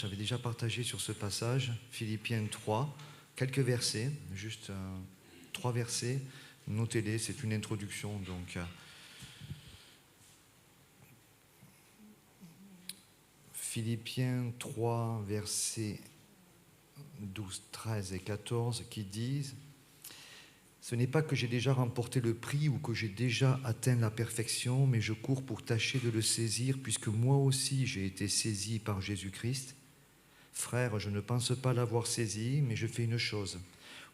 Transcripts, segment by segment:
J'avais déjà partagé sur ce passage, Philippiens 3, quelques versets, juste 3 versets. Notez-les, c'est une introduction. Donc, Philippiens 3, versets 12, 13 et 14 qui disent « Ce n'est pas que j'ai déjà remporté le prix ou que j'ai déjà atteint la perfection, mais je cours pour tâcher de le saisir, puisque moi aussi j'ai été saisi par Jésus-Christ. Frère, je ne pense pas l'avoir saisi, mais je fais une chose.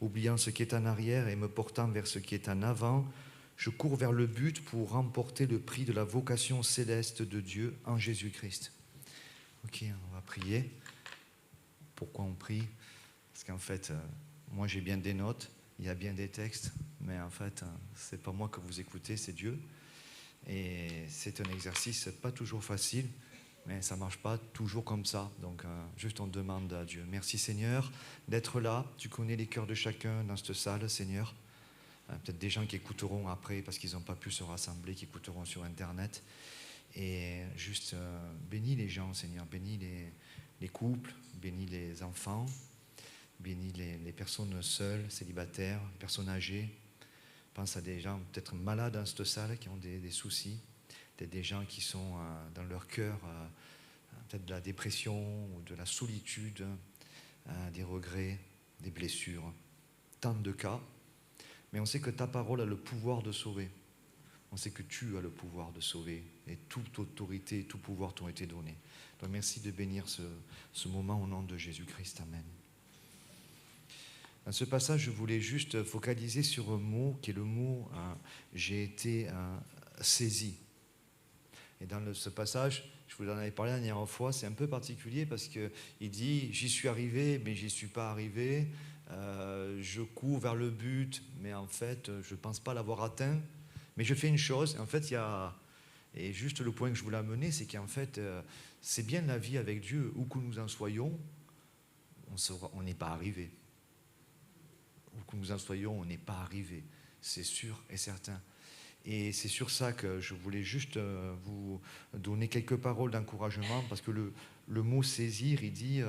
Oubliant ce qui est en arrière et me portant vers ce qui est en avant, je cours vers le but pour remporter le prix de la vocation céleste de Dieu en Jésus-Christ. » Ok, on va prier. Pourquoi on prie? Parce qu'en fait, moi j'ai bien des notes, il y a bien des textes, mais en fait, c'est pas moi que vous écoutez, c'est Dieu. Et c'est un exercice pas toujours facile, mais ça ne marche pas toujours comme ça. Donc, juste on demande à Dieu. Merci Seigneur d'être là. Tu connais les cœurs de chacun dans cette salle, Seigneur. Peut-être des gens qui écouteront après parce qu'ils n'ont pas pu se rassembler, qui écouteront sur Internet. Et juste bénis les gens, Seigneur. Bénis les couples, bénis les enfants, bénis les personnes seules, célibataires, les personnes âgées. Pense à des gens peut-être malades dans cette salle qui ont des soucis. Peut-être des gens qui sont dans leur cœur, peut-être de la dépression ou de la solitude, des regrets, des blessures. Tant de cas. Mais on sait que ta parole a le pouvoir de sauver. On sait que tu as le pouvoir de sauver. Et toute autorité, tout pouvoir t'ont été donnés. Donc merci de bénir ce moment au nom de Jésus-Christ. Amen. Dans ce passage, je voulais juste focaliser sur un mot qui est le mot « j'ai été saisi ». Et dans ce passage, je vous en avais parlé la dernière fois, c'est un peu particulier parce qu'il dit « j'y suis arrivé, mais j'y suis pas arrivé, je cours vers le but, mais en fait, je ne pense pas l'avoir atteint, mais je fais une chose ». En fait, il y a... Et juste le point que je voulais amener, c'est qu'en fait, c'est bien la vie avec Dieu, où que nous en soyons, on n'est pas arrivé. Où que nous en soyons, on n'est pas arrivé, c'est sûr et certain. Et c'est sur ça que je voulais juste vous donner quelques paroles d'encouragement, parce que le mot « saisir », il dit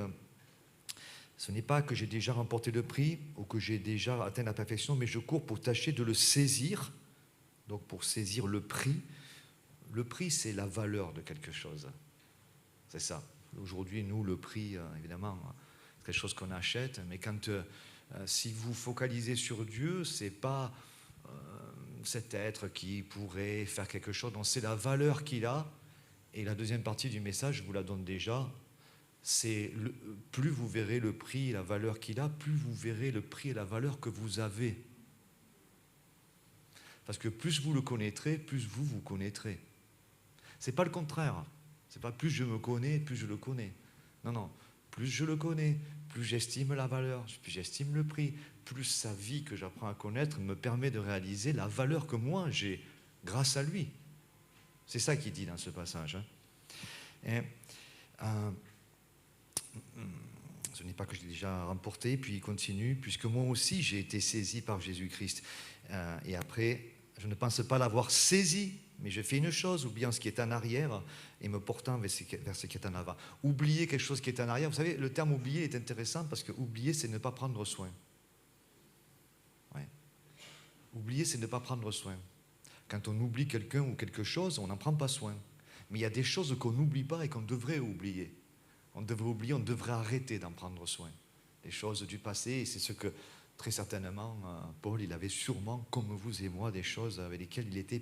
ce n'est pas que j'ai déjà remporté le prix ou que j'ai déjà atteint la perfection, mais je cours pour tâcher de le saisir, donc pour saisir le prix. Le prix, c'est la valeur de quelque chose. C'est ça. Aujourd'hui, nous, le prix, évidemment, c'est quelque chose qu'on achète, mais quand... si vous focalisez sur Dieu, ce n'est pas cet être qui pourrait faire quelque chose, donc c'est la valeur qu'il a. Et la deuxième partie du message, je vous la donne déjà, c'est plus vous verrez le prix et la valeur qu'il a, plus vous verrez le prix et la valeur que vous avez. Parce que plus vous le connaîtrez, plus vous connaîtrez. Ce n'est pas le contraire. Ce n'est pas plus je me connais, plus je le connais. Non, non. Plus je le connais, plus j'estime la valeur, plus j'estime le prix, plus sa vie que j'apprends à connaître me permet de réaliser la valeur que moi j'ai grâce à lui. C'est ça qu'il dit dans ce passage. Et, ce n'est pas que je l'ai déjà remporté, puis il continue, puisque moi aussi j'ai été saisi par Jésus-Christ. Et après, je ne pense pas l'avoir saisi, mais je fais une chose, oubliant ce qui est en arrière et me portant vers ce qui est en avant. Oublier quelque chose qui est en arrière. Vous savez, le terme oublier est intéressant parce que oublier, c'est ne pas prendre soin. Ouais. Oublier, c'est ne pas prendre soin. Quand on oublie quelqu'un ou quelque chose, on n'en prend pas soin. Mais il y a des choses qu'on n'oublie pas et qu'on devrait oublier. On devrait oublier, on devrait arrêter d'en prendre soin. Des choses du passé, et c'est ce que très certainement Paul, il avait sûrement, comme vous et moi, des choses avec lesquelles il était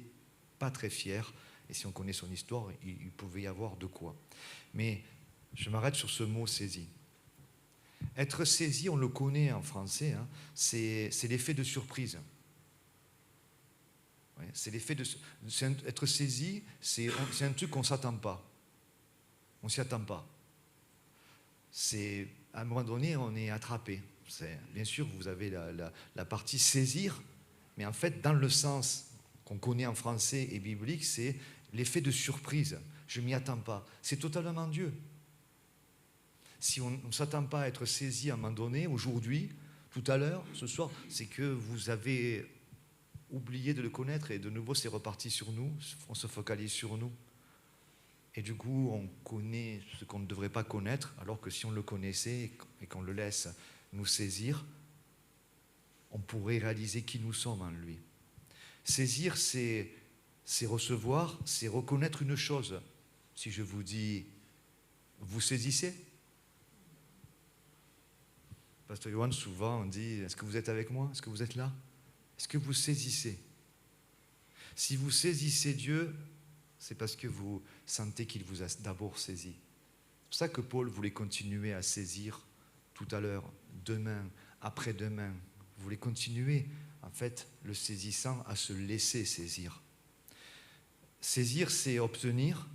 pas très fier, et si on connaît son histoire, il pouvait y avoir de quoi. Mais je m'arrête sur ce mot « saisi ». Être saisi, on le connaît en français, hein, c'est l'effet de surprise. Ouais, c'est l'effet de... Être saisi, c'est un truc qu'on ne s'attend pas. On ne s'y attend pas. C'est, à un moment donné, on est attrapé. Bien sûr, vous avez la partie saisir, mais en fait, dans le sens qu'on connaît en français et biblique, c'est l'effet de surprise. Je ne m'y attends pas. C'est totalement Dieu. Si on ne s'attend pas à être saisi à un moment donné, aujourd'hui, tout à l'heure, ce soir, c'est que vous avez oublié de le connaître et de nouveau c'est reparti sur nous, on se focalise sur nous. Et du coup, on connaît ce qu'on ne devrait pas connaître, alors que si on le connaissait et qu'on le laisse nous saisir, on pourrait réaliser qui nous sommes en lui. Saisir, c'est recevoir, c'est reconnaître une chose. Si je vous dis, vous saisissez? Pasteur Johan, souvent on dit, est-ce que vous êtes avec moi? Est-ce que vous êtes là? Est-ce que vous saisissez? Si vous saisissez Dieu, c'est parce que vous sentez qu'il vous a d'abord saisi. C'est pour ça que Paul voulait continuer à saisir tout à l'heure, demain, après-demain. Vous voulez continuer, en fait, le saisissant à se laisser saisir. Saisir, c'est obtenir,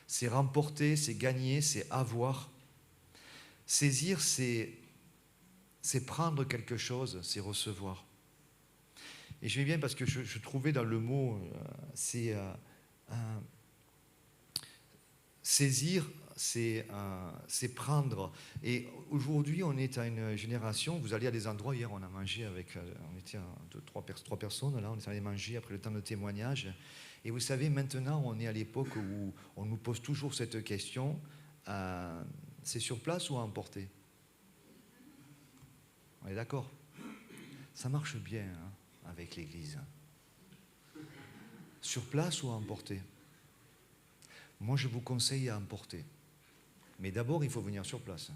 c'est remporter, c'est gagner, c'est avoir. Saisir, c'est prendre quelque chose, c'est recevoir. Et je vais bien parce que je trouvais dans le mot, saisir, c'est prendre. Et aujourd'hui, on est à une génération, vous allez à des endroits, hier on a mangé avec, on était trois personnes, là on est allé manger après le temps de témoignage. Et vous savez, maintenant on est à l'époque où on nous pose toujours cette question, c'est sur place ou à emporter? On est d'accord? Ça marche bien hein, avec l'Église. Sur place ou à emporter? Moi, je vous conseille à emporter. Mais d'abord, il faut venir sur place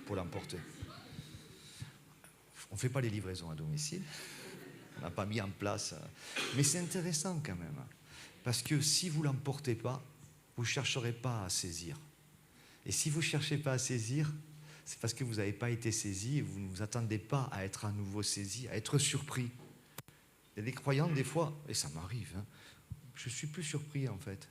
pour l'emporter. On ne fait pas les livraisons à domicile. On n'a pas mis en place. Mais c'est intéressant quand même. Parce que si vous ne l'emportez pas, vous ne chercherez pas à saisir. Et si vous ne cherchez pas à saisir, c'est parce que vous n'avez pas été saisi et vous ne vous attendez pas à être à nouveau saisi, à être surpris. Il y a des croyants, des fois, et ça m'arrive, hein, je ne suis plus surpris en fait.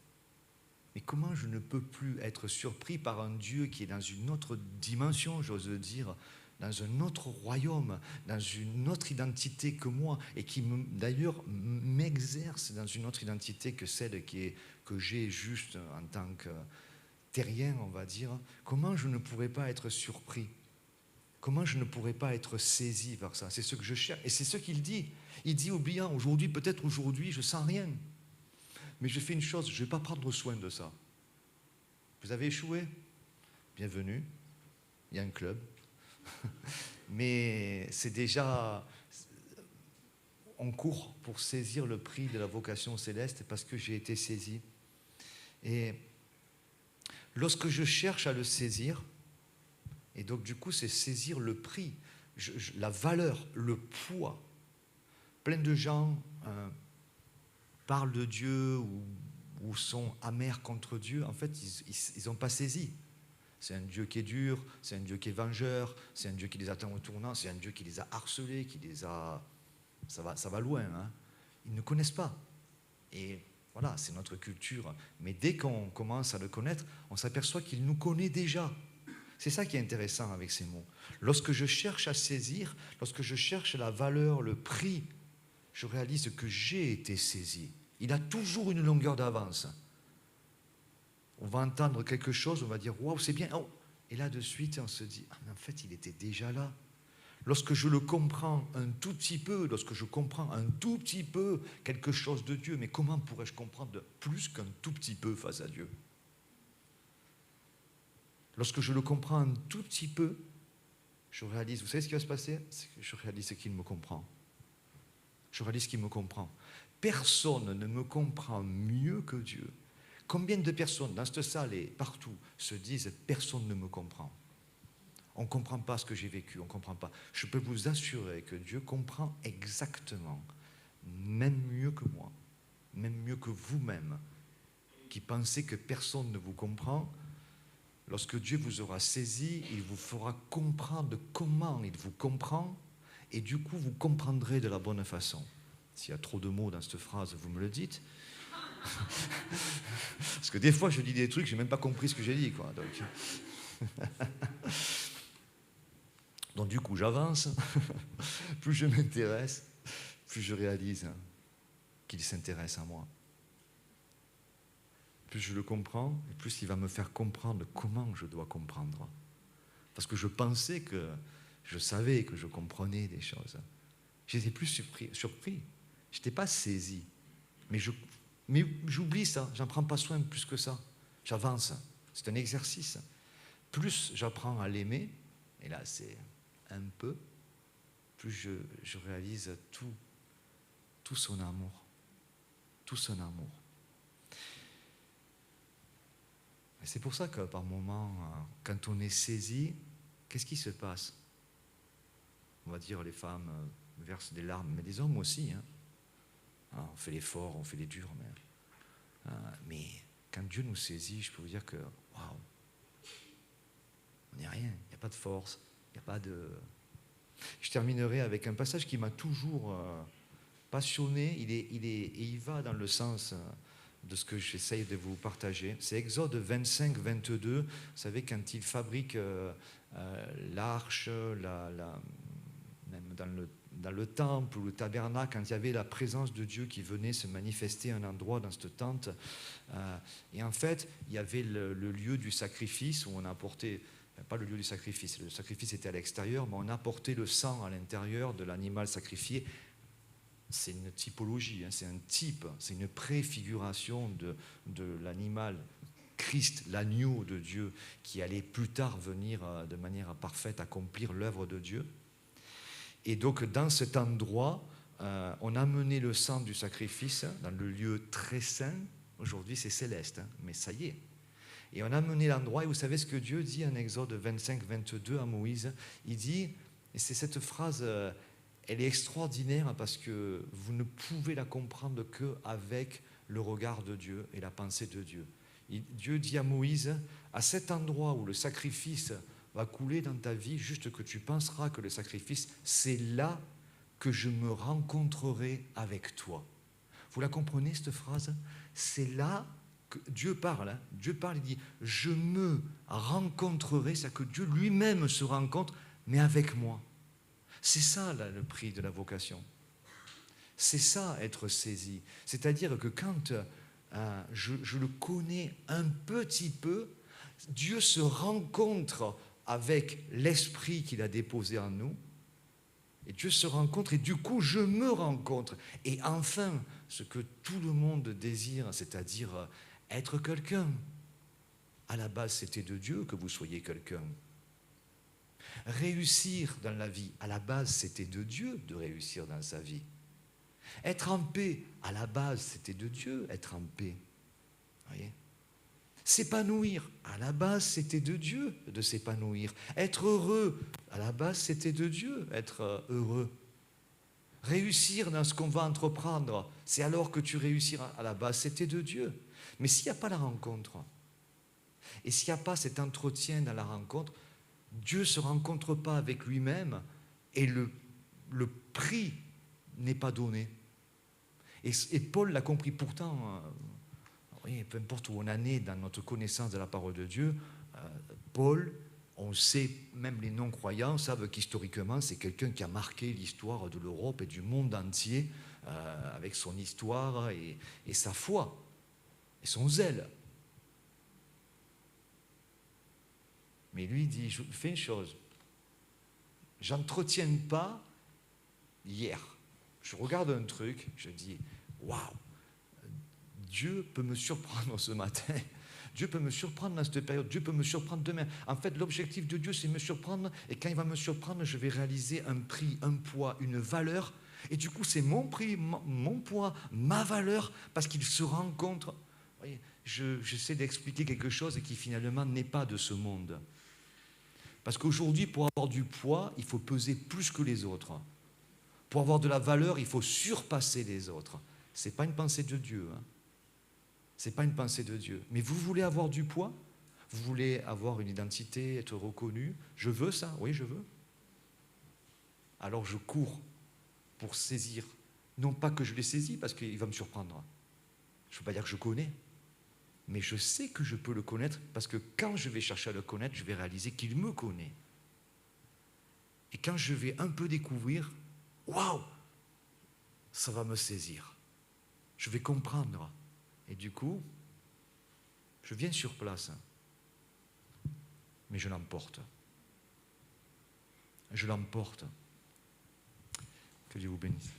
Mais comment je ne peux plus être surpris par un Dieu qui est dans une autre dimension, j'ose dire, dans un autre royaume, dans une autre identité que moi, et qui d'ailleurs m'exerce dans une autre identité que celle que j'ai juste en tant que terrien, on va dire. Comment je ne pourrais pas être surpris? Comment je ne pourrais pas être saisi par ça? C'est ce que je cherche. Et c'est ce qu'il dit. Il dit, oubliant, aujourd'hui, peut-être aujourd'hui, je ne sens rien. Mais je fais une chose, je ne vais pas prendre soin de ça. Vous avez échoué? Bienvenue. Il y a un club. Mais c'est déjà... On court pour saisir le prix de la vocation céleste parce que j'ai été saisi. Et lorsque je cherche à le saisir, et donc du coup c'est saisir le prix, la valeur, le poids. Plein de gens parlent de Dieu ou sont amers contre Dieu. En fait, ils n'ont pas saisi. C'est un Dieu qui est dur, c'est un Dieu qui est vengeur, c'est un Dieu qui les attend au tournant, c'est un Dieu qui les a harcelés, qui les a... Ça va loin. Hein. Ils ne connaissent pas. Et voilà, c'est notre culture. Mais dès qu'on commence à le connaître, on s'aperçoit qu'il nous connaît déjà. C'est ça qui est intéressant avec ces mots. Lorsque je cherche à saisir, lorsque je cherche la valeur, le prix, je réalise que j'ai été saisi. Il a toujours une longueur d'avance. On va entendre quelque chose, on va dire « Waouh, c'est bien oh !» Et là, de suite, on se dit « Ah, mais en fait, il était déjà là. » Lorsque je le comprends un tout petit peu, lorsque je comprends un tout petit peu quelque chose de Dieu, mais comment pourrais-je comprendre plus qu'un tout petit peu face à Dieu? Lorsque je le comprends un tout petit peu, je réalise, vous savez ce qui va se passer? C'est que je réalise qu'il me comprend. Je réalise qu'il me comprend. Personne ne me comprend mieux que Dieu. Combien de personnes dans cette salle et partout se disent « personne ne me comprend ». On ne comprend pas ce que j'ai vécu, on ne comprend pas. Je peux vous assurer que Dieu comprend exactement, même mieux que moi, même mieux que vous-même, qui pensez que personne ne vous comprend. Lorsque Dieu vous aura saisi, il vous fera comprendre comment il vous comprend, et du coup, vous comprendrez de la bonne façon. S'il y a trop de mots dans cette phrase, vous me le dites. Parce que des fois, je dis des trucs, je n'ai même pas compris ce que j'ai dit, quoi. Donc du coup, j'avance. Plus je m'intéresse, plus je réalise qu'il s'intéresse à moi. Plus je le comprends, et plus il va me faire comprendre comment je dois comprendre. Parce que je pensais que je savais que je comprenais des choses. J'étais plus surpris. Je n'étais pas saisi. Mais j'oublie ça, j'en prends pas soin plus que ça. J'avance. C'est un exercice. Plus j'apprends à l'aimer, et là c'est un peu, plus je réalise tout son amour. Tout son amour. Et c'est pour ça que par moments, quand on est saisi, qu'est-ce qui se passe? On va dire les femmes versent des larmes, mais les hommes aussi. On fait l'effort, on fait les durs, mais quand Dieu nous saisit, je peux vous dire que, waouh, on n'est rien, il n'y a pas de force, il n'y a pas de... Je terminerai avec un passage qui m'a toujours passionné, et il va dans le sens de ce que j'essaye de vous partager. C'est Exode 25, 22, vous savez, quand il fabrique l'arche, même dans le temple ou le tabernacle, quand il y avait la présence de Dieu qui venait se manifester à un endroit dans cette tente. Et en fait, il y avait le lieu du sacrifice où on apportait, pas le lieu du sacrifice, le sacrifice était à l'extérieur, mais on apportait le sang à l'intérieur de l'animal sacrifié. C'est une typologie, c'est un type, c'est une préfiguration de l'animal Christ, l'agneau de Dieu, qui allait plus tard venir de manière parfaite accomplir l'œuvre de Dieu. Et donc dans cet endroit, on a amené le sang du sacrifice dans le lieu très saint. Aujourd'hui c'est céleste, mais ça y est. Et on a amené l'endroit, et vous savez ce que Dieu dit en Exode 25, 22 à Moïse. Il dit, et c'est cette phrase, elle est extraordinaire parce que vous ne pouvez la comprendre qu'avec le regard de Dieu et la pensée de Dieu. Dieu dit à Moïse, à cet endroit où le sacrifice va couler dans ta vie, juste que tu penseras que le sacrifice, c'est là que je me rencontrerai avec toi. Vous la comprenez cette phrase? C'est là que Dieu parle. Dieu parle, il dit, je me rencontrerai, c'est que Dieu lui-même se rencontre, mais avec moi. C'est ça là, le prix de la vocation. C'est ça être saisi. C'est-à-dire que quand je le connais un petit peu, Dieu se rencontre avec l'esprit qu'il a déposé en nous, et Dieu se rencontre, et du coup je me rencontre. Et enfin, ce que tout le monde désire, c'est-à-dire être quelqu'un. À la base, c'était de Dieu que vous soyez quelqu'un. Réussir dans la vie, à la base, c'était de Dieu de réussir dans sa vie. Être en paix, à la base, c'était de Dieu, être en paix. Vous voyez ? S'épanouir, à la base, c'était de Dieu de s'épanouir. Être heureux, à la base, c'était de Dieu, être heureux. Réussir dans ce qu'on va entreprendre, c'est alors que tu réussiras. À la base, c'était de Dieu. Mais s'il n'y a pas la rencontre, et s'il n'y a pas cet entretien dans la rencontre, Dieu ne se rencontre pas avec lui-même, et le prix n'est pas donné. Et Paul l'a compris. Pourtant, oui, peu importe où on en est dans notre connaissance de la parole de Dieu, Paul, on sait, même les non-croyants savent qu'historiquement, c'est quelqu'un qui a marqué l'histoire de l'Europe et du monde entier avec son histoire et sa foi et son zèle. Mais lui dit, je fais une chose, j'entretiens pas hier. Je regarde un truc, je dis, waouh, Dieu peut me surprendre ce matin. Dieu peut me surprendre dans cette période. Dieu peut me surprendre demain. En fait, l'objectif de Dieu, c'est me surprendre. Et quand il va me surprendre, je vais réaliser un prix, un poids, une valeur. Et du coup, c'est mon prix, mon poids, ma valeur, parce qu'il se rencontre. Vous voyez, j'essaie d'expliquer quelque chose qui finalement n'est pas de ce monde. Parce qu'aujourd'hui, pour avoir du poids, il faut peser plus que les autres. Pour avoir de la valeur, il faut surpasser les autres. Ce n'est pas une pensée de Dieu. Ce n'est pas une pensée de Dieu. Mais vous voulez avoir du poids? Vous voulez avoir une identité, être reconnu? Je veux ça, oui, je veux. Alors je cours pour saisir. Non pas que je l'ai saisi, parce qu'il va me surprendre. Je ne veux pas dire que je connais. Mais je sais que je peux le connaître, parce que quand je vais chercher à le connaître, je vais réaliser qu'il me connaît. Et quand je vais un peu découvrir, waouh, ça va me saisir. Je vais comprendre. Et du coup, je viens sur place, mais je l'emporte. Je l'emporte. Que Dieu vous bénisse.